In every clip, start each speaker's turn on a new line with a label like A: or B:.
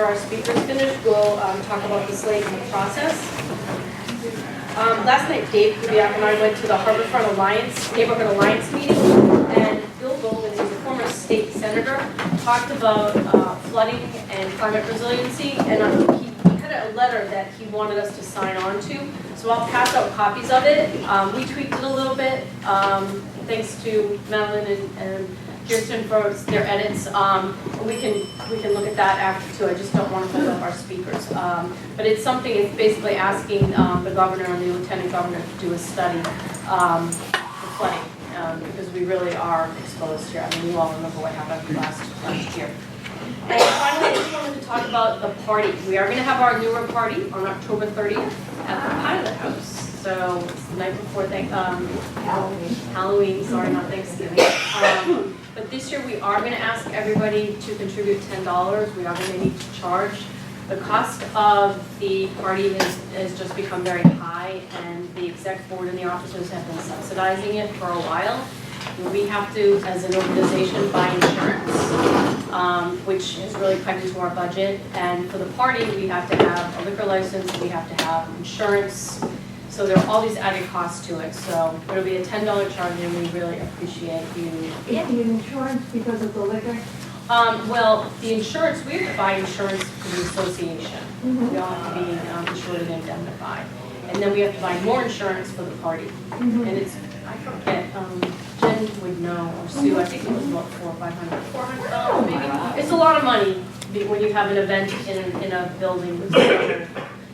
A: our speakers finish, we'll talk about the slate and the process. Last night, Dave Kubiak and I went to the Harborfront Alliance, Neighborhood Alliance meeting, and Bill Golden, who's a former state senator, talked about flooding and climate resiliency, and he had a letter that he wanted us to sign on to. So I'll pass out copies of it. We tweaked it a little bit, thanks to Madeline and Kirsten for their edits. We can look at that after too. I just don't want to hold up our speakers. But it's something, it's basically asking the governor and the lieutenant governor to do a study for flooding, because we really are exposed here. I mean, you all remember what happened last year. And finally, I just wanted to talk about the party. We are going to have our NEWRA party on October 30th at the Pilot House. So it's the night before Halloween, sorry, not Thanksgiving. But this year we are going to ask everybody to contribute $10. We are going to need to charge. The cost of the party has just become very high, and the exec board and the officers have been subsidizing it for a while. We have to, as an organization, buy insurance, which is really cut into our budget. And for the party, we have to have a liquor license, we have to have insurance. So there are all these added costs to it. So it'll be a $10 charge, and we really appreciate you.
B: The insurance because of the liquor?
A: Well, the insurance, we have to buy insurance for the association. We all have to be insured and indemnified. And then we have to buy more insurance for the party. And it's, I forget, Jen would know, or Sue, I think it was about $400 maybe. It's a lot of money when you have an event in a building with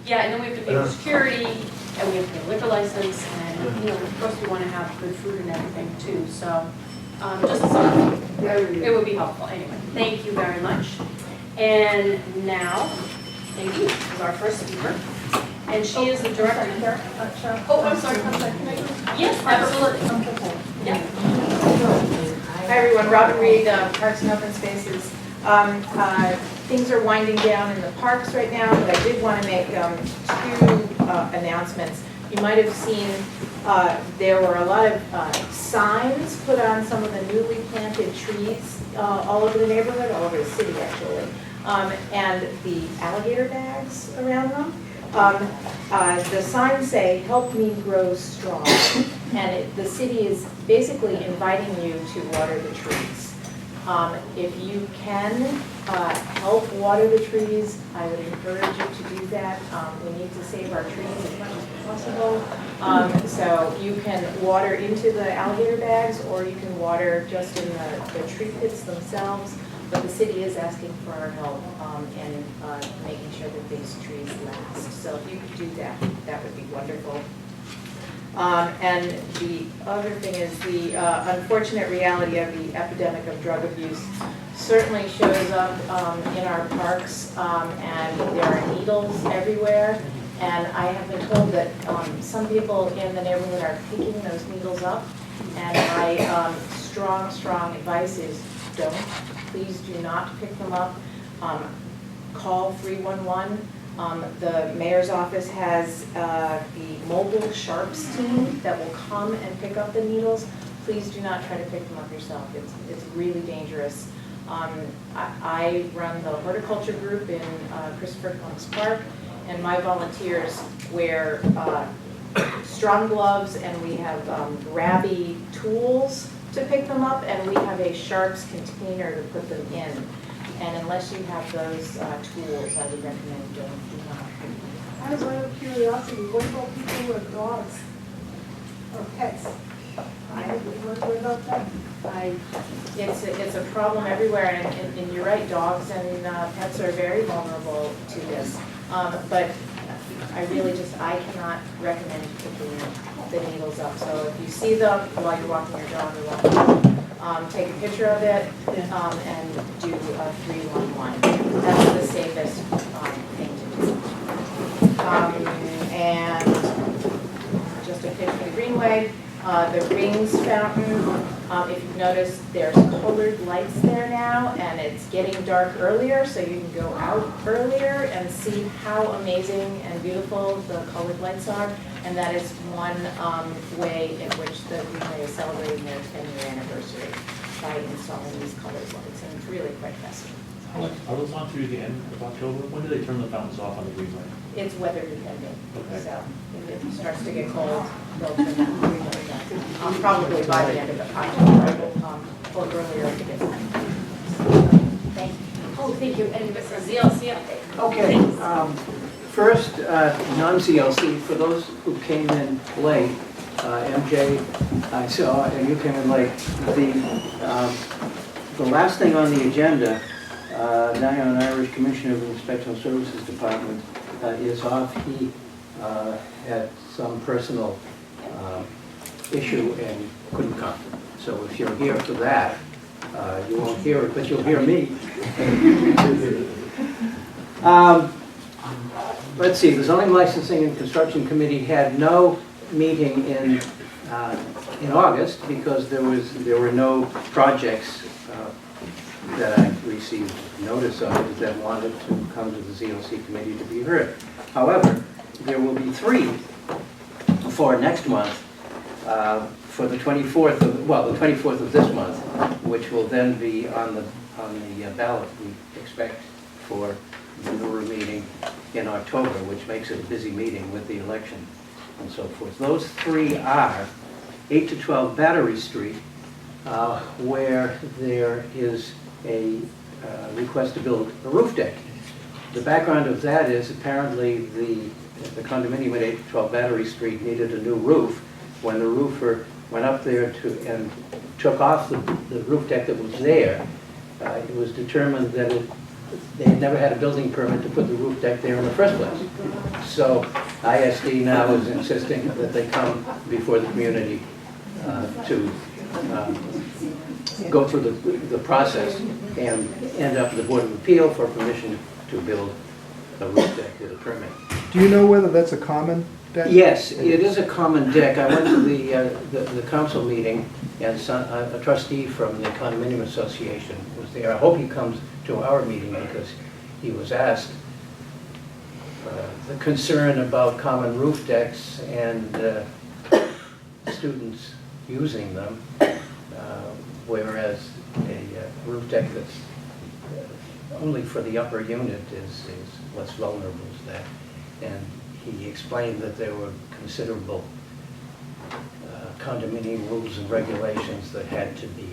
A: yeah, and then we have to pay for security, and we have to get a liquor license, and of course we want to have good food and everything too. So just something, it would be helpful. Anyway, thank you very much. And now, thank you, is our first speaker. And she is the director. Oh, I'm sorry. Can I yes, absolutely. Yeah.
C: Hi everyone, Robin Reed, Parks and Open Spaces. Things are winding down in the parks right now, but I did want to make two announcements. You might have seen there were a lot of signs put on some of the newly planted trees all over the neighborhood, all over the city actually, and the alligator bags around them. The signs say, "Help me grow strong," and the city is basically inviting you to water the trees. If you can help water the trees, I would encourage you to do that. We need to save our trees as much as possible. So you can water into the alligator bags, or you can water just in the tree pits themselves. But the city is asking for our help in making sure that these trees last. So if you could do that, that would be wonderful. And the other thing is the unfortunate reality of the epidemic of drug abuse certainly shows up in our parks, and there are needles everywhere. And I have been told that some people in the neighborhood are picking those needles up. And my strong advice is don't. Please do not pick them up. Call 311. The mayor's office has the mobile sharps team that will come and pick up the needles. Please do not try to pick them up yourself. It's really dangerous. I run the horticulture group in Christopher Columbus Park, and my volunteers wear strong gloves, and we have grabby tools to pick them up, and we have a sharps container to put them in. And unless you have those tools, I would recommend do not.
B: I was out of curiosity, what about people with dogs or pets? What about that?
C: It's a problem everywhere, and you're right, dogs and pets are very vulnerable to this. But I cannot recommend picking the needles up. So if you see them while you're walking your dog or walking, take a picture of it and do a 311. That's the safest thing to do. And just a picture of the Greenway. The Rings Fountain, if you've noticed, there's colored lights there now, and it's getting dark earlier, so you can go out earlier and see how amazing and beautiful the colored lights are. And that is one way in which the Greenway is celebrating their 10-year anniversary by installing these colored lights, and it's really quite festive.
D: Are those on through the end of October? When do they turn the fountains off on the greenway?
C: It's weather dependent,
D: Okay.
C: so if it starts to get cold, they'll turn that green light on. Probably by the end of the October, or earlier if it gets. Thank you.
A: Oh, thank you, and this is ZLC update.
E: Okay, first, non-CLC, for those who came in late, MJ, I saw, and you came in late, the last thing on the agenda, now Irish Commissioner of the Inspection Services Department is off. He had some personal issue and couldn't come. So if you're here for that, you won't hear it, but you'll hear me. Let's see, the Zoning Licensing and Construction Committee had no meeting in August because there were no projects that I received notice of that wanted to come to the ZLC committee to be heard. However, there will be 3 for next month, for the 24th of, well, the 24th of this month, which will then be on the ballot, we expect, for the NEWRA meeting in October, which makes it a busy meeting with the election and so forth. Those 3 are 8 to 12 Battery Street, where there is a request to build a roof deck. The background of that is apparently the condominium at 8 to 12 Battery Street needed a new roof. When the roofer went up there and took off the roof deck that was there, it was determined that they had never had a building permit to put the roof deck there in the first place. So ISD now is insisting that they come before the community to go through the process and end up with the Board of Appeal for permission to build a roof deck with a permit.
F: Do you know whether that's a common deck?
E: Yes, it is a common deck. I went to the council meeting, and a trustee from the condominium association was there. I hope he comes to our meeting because he was asked the concern about common roof decks and students using them, whereas a roof deck that's only for the upper unit is less vulnerable to that. And he explained that there were considerable condominium rules and regulations that had to be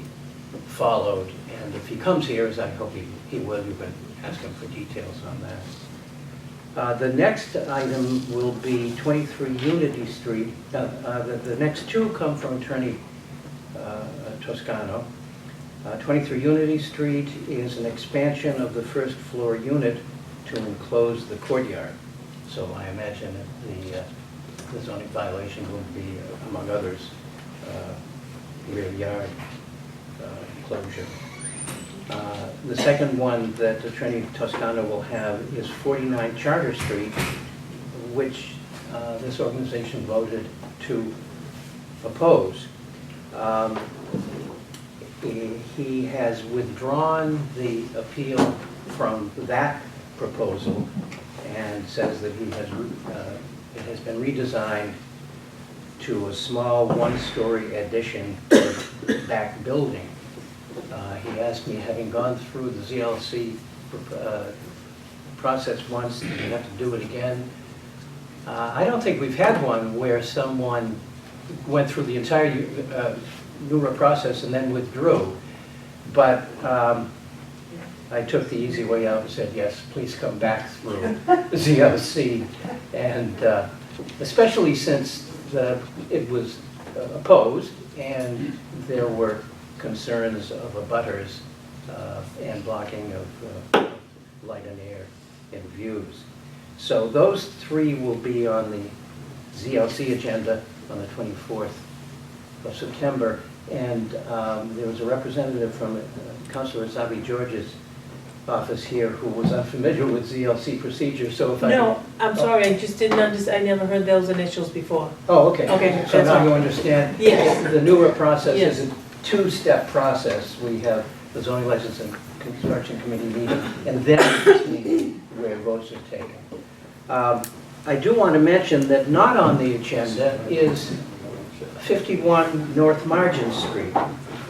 E: followed. And if he comes here, as I hope he will, you can ask him for details on that. The next item will be 23 Unity Street. The next 2 come from Attorney Toscano. 23 Unity Street is an expansion of the first floor unit to enclose the courtyard. So I imagine that the zoning violation will be, among others, rear yard enclosure. The second one that Attorney Toscano will have is 49 Charter Street, which this organization voted to oppose. He has withdrawn the appeal from that proposal and says that it has been redesigned to a small 1-story addition to the back building. He asked me, having gone through the ZLC process once, do we have to do it again? I don't think we've had one where someone went through the entire NEWRA process and then withdrew. But I took the easy way out and said, yes, please come back through ZLC. And especially since it was opposed and there were concerns of abutters and blocking of light and air and views. So those 3 will be on the ZLC agenda on the 24th of September. And there was a representative from Councilor Zabi George's office here who was unfamiliar with ZLC procedures, so if I...
G: No, I'm sorry, I just didn't understand, I never heard those initials before.
E: Oh, okay.
G: Okay,
E: So
G: that's
E: now
G: all.
E: you understand?
G: Yes.
E: The NEWRA process
G: Yes.
E: is a 2-step process. We have the Zoning License and Construction Committee meeting, and then this meeting where votes are taken. I do want to mention that not on the agenda is 51 North Margin Street.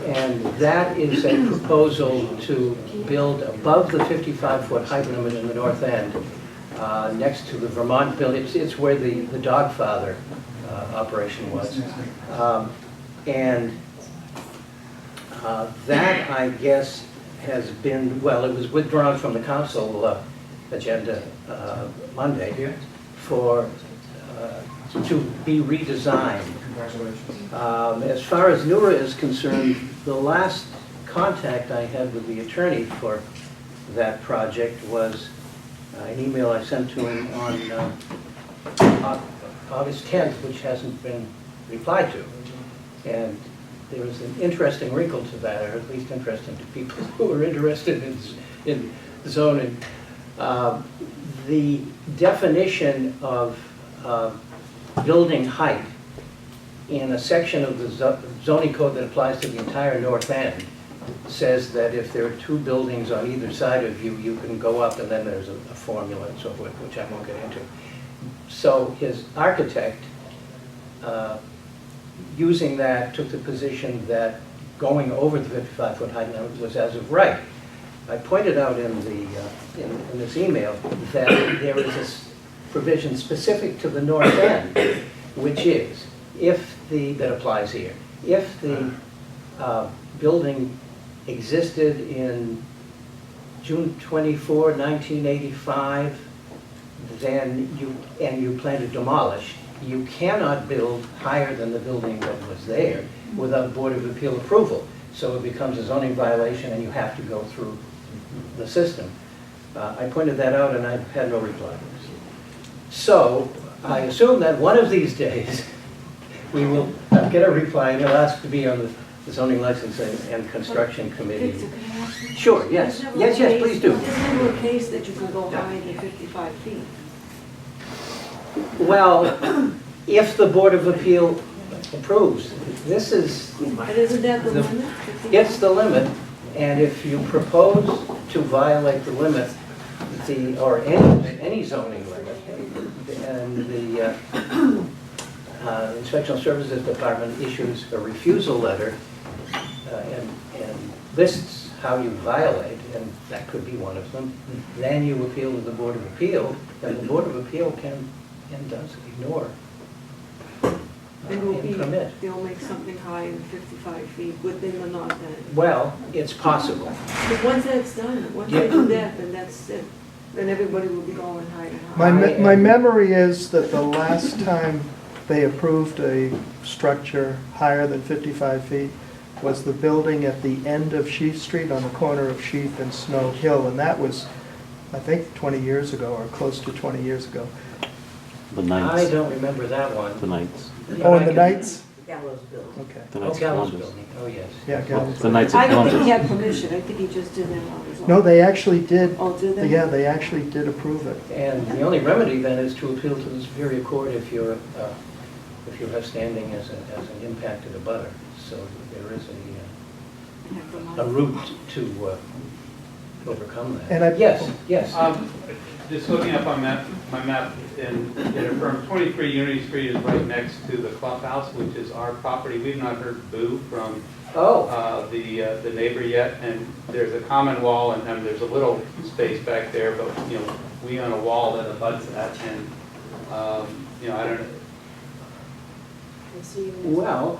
E: And that is a proposal to build above the 55-foot height limit in the north end, next to the Vermont building. It's where the Dogfather operation was. And that, I guess, has been, well, it was withdrawn from the council agenda Monday for, to be redesigned. As far as NEWRA is concerned, the last contact I had with the attorney for that project was an email I sent to him on August 10th, which hasn't been replied to. And there was an interesting wrinkle to that, or at least interesting to people who are interested in zoning. The definition of building height in a section of the zoning code that applies to the entire north end says that if there are two buildings on either side of you, you can go up, and then there's a formula and so forth, which I won't get into. So his architect, using that, took the position that going over the 55-foot height limit was as of right. I pointed out in this email that there is this provision specific to the north end, which is, that applies here, if the building existed in June 24, 1985, then you plan to demolish, you cannot build higher than the building that was there without Board of Appeal approval. So it becomes a zoning violation and you have to go through the system. I pointed that out and I've had no reply. So I assume that one of these days we will get a reply and it'll ask to be on the zoning licensing and construction committee.
H: Victor, can I ask you?
E: Sure, yes. Yes, please do.
H: There's never a case that you can go higher than 55 feet.
E: Well, if the Board of Appeal approves, this is,
H: But isn't that the limit? 55?
E: it's the limit, and if you propose to violate the limit, or any zoning limit, and the Inspectional Services Department issues a refusal letter and lists how you violate, and that could be one of them, then you appeal to the Board of Appeal, and the Board of Appeal can and does ignore and permit.
H: They'll make something higher than 55 feet within the north end.
E: Well, it's possible.
H: But once that's done, once they do that, then that's it. Then everybody will be going higher and higher.
F: My memory is that the last time they approved a structure higher than 55 feet was the building at the end of Sheath Street on the corner of Sheath and Snow Hill, and that was, I think, 20 years ago, or close to 20 years ago.
I: The
E: I
I: Knights.
E: don't remember that one.
I: The Knights.
F: Oh, and the Knights?
H: Gallows Bill.
F: Okay.
I: The
E: Oh,
I: Knights of
E: Gallows
I: Columbus.
E: Building, oh, yes.
F: Yeah, Gallows.
I: The Knights of
H: I don't think he
I: Columbus.
H: had permission, I think he just did that on his own.
F: No, they actually did.
H: Oh, did they?
F: Yeah, they actually did approve it.
E: And the only remedy then is to appeal to the Superior Court if you have standing as an impacted abutter. So there is a route to overcome that.
F: And
E: Yes.
J: Just looking up on my map, and it affirms 23 Unity Street is right next to the Clubhouse, which is our property. We've not heard boo from the neighbor yet, and there's a common wall, and there's a little space back there, but we own a wall that abuts that, and I don't know.
E: Well,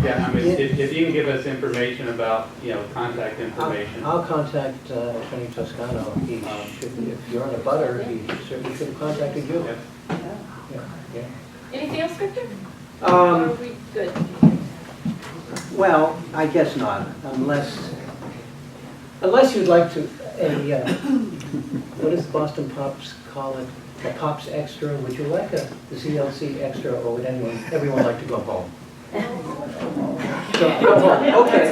J: Yeah, I mean, if you can give us information about contact information.
E: I'll contact Attorney Toscano. He should, if you're on a butter, he certainly should have contacted you.
J: Yeah.
E: Yeah.
A: Anything else, Victor? Or are we good?
E: Well, I guess not, unless you'd like to, what does Boston Pops call it? A Pops Extra? Would you like a ZLC Extra, or would everyone like to go home? So, go home, okay.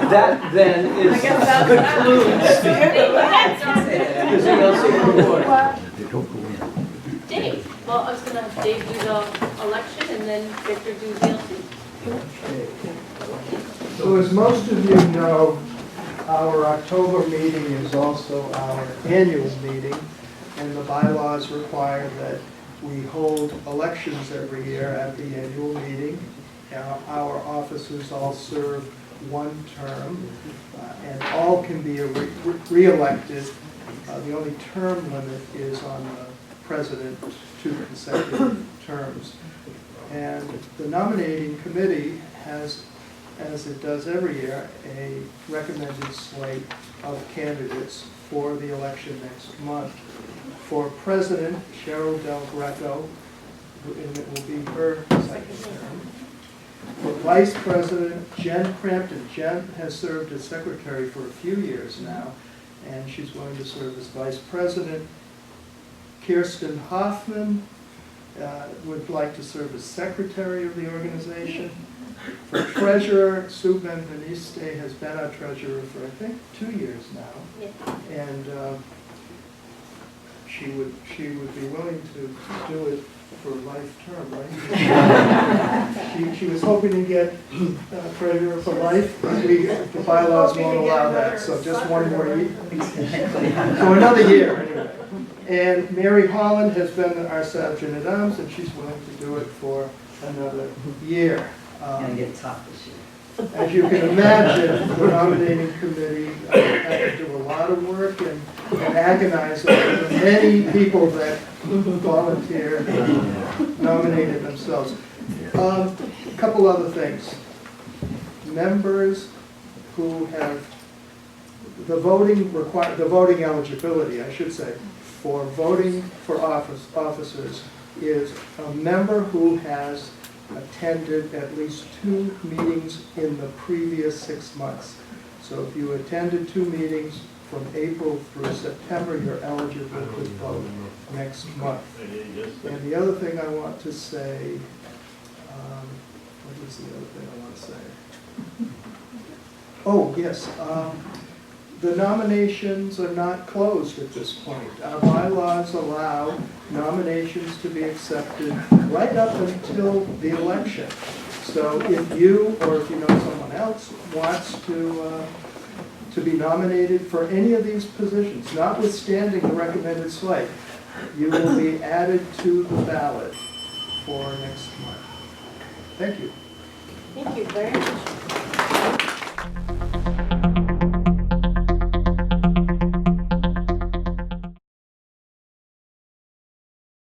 E: That then concludes the ZLC report.
A: Dave, well, I was gonna have Dave do the election and then Victor do the
F: So as most of you know, our October meeting is also our annual meeting, and the bylaws require that We hold elections every year at the annual meeting. Our officers all serve one term, and all can be re-elected. The only term limit is on the president, 2 consecutive terms. And the nominating committee has, as it does every year, a recommended slate of candidates for the election next month. For president, Cheryl Del Greco, and it will be her second term. For vice president, Jen Crampton. Jen has served as secretary for a few years now, and she's going to serve as vice president. Kirsten Hoffman would like to serve as secretary of the organization. For treasurer, Sue Benveniste has been our treasurer for, I think, 2 years now.
A: Yeah.
F: And she would be willing to do it for a life term, right? She was hoping to get treasurer for life, but the bylaws won't allow that, so just one more year. So another year, anyway. And Mary Holland has been our sergeant at arms, and she's willing to do it for another year.
I: Gonna get tough this year.
F: As you can imagine, the nominating committee had to do a lot of work and agonize over the many people that volunteered and nominated themselves. A couple other things. Members who have the voting eligibility, I should say, for voting for officers is a member who has attended at least 2 meetings in the previous 6 months. So if you attended 2 meetings from April through September, you're eligible to vote next month. And the other thing I want to say, what is the other thing I want to say? Oh, yes. The nominations are not closed at this point. Our bylaws allow nominations to be accepted right up until the election. So if you, or if you know someone else, wants to be nominated for any of these positions, notwithstanding the recommended slate, you will be added to the ballot for next month. Thank you.
A: Thank you very much.